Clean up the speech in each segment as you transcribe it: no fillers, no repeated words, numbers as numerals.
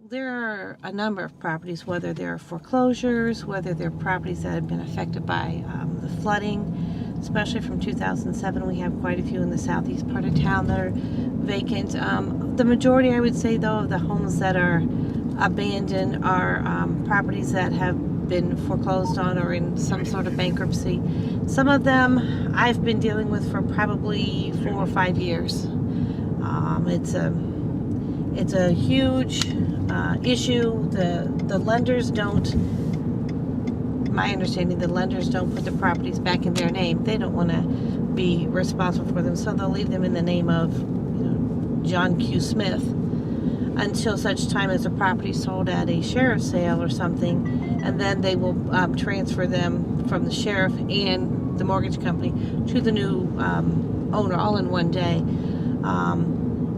There are a number of properties, whether they're foreclosures, whether they're properties that have been affected by the flooding, especially from 2007. We have quite a few in the southeast part of town that are vacant. The majority, I would say, though, of the homes that are abandoned are properties that have been foreclosed on or in some sort of bankruptcy. Some of them I've been dealing with for probably 4 or 5 years. It's a huge issue. The lenders don't, my understanding, the lenders don't put the properties back in their name. They don't want to be responsible for them, so they'll leave them in the name of, John Q. Smith until such time as the property sold at a sheriff's sale or something, and then they will transfer them from the sheriff and the mortgage company to the new owner all in one day.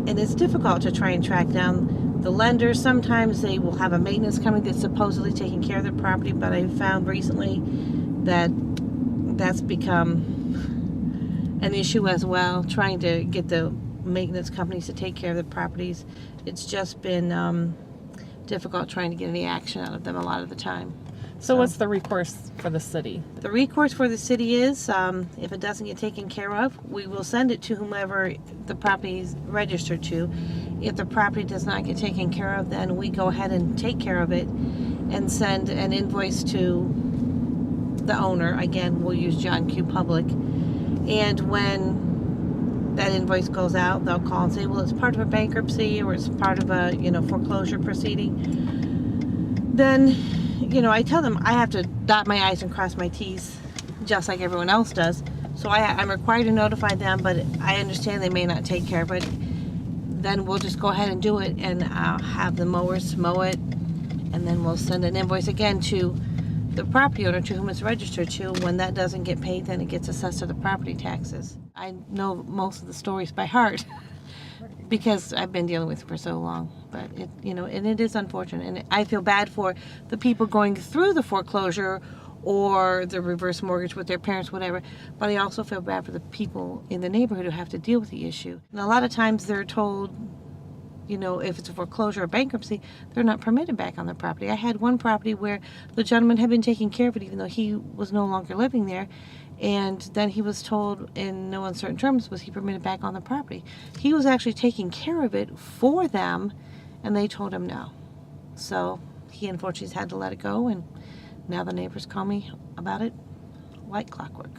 And it's difficult to try and track down the lenders. Sometimes they will have a maintenance company that's supposedly taking care of their property, but I found recently that that's become an issue as well, trying to get the maintenance companies to take care of the properties. It's just been difficult trying to get any action out of them a lot of the time. So what's the recourse for the city? The recourse for the city is, if it doesn't get taken care of, we will send it to whomever the property is registered to. If the property does not get taken care of, then we go ahead and take care of it and send an invoice to the owner. Again, we'll use John Q. Public. And when that invoice goes out, they'll call and say, well, it's part of a bankruptcy or it's part of a, foreclosure proceeding. Then, I tell them I have to dot my I's and cross my T's just like everyone else does. So I'm required to notify them, but I understand they may not take care of it. Then we'll just go ahead and do it and have the mowers mow it. And then we'll send an invoice again to the property owner to whom it's registered to. When that doesn't get paid, then it gets assessed to the property taxes. I know most of the stories by heart because I've been dealing with it for so long. But and it is unfortunate, and I feel bad for the people going through the foreclosure or the reverse mortgage with their parents, whatever. But I also feel bad for the people in the neighborhood who have to deal with the issue. And a lot of times they're told, if it's a foreclosure or bankruptcy, they're not permitted back on their property. I had one property where the gentleman had been taking care of it even though he was no longer living there. And then he was told in no uncertain terms was he permitted back on the property. He was actually taking care of it for them, and they told him no. So he unfortunately had to let it go, and now the neighbors call me about it like clockwork.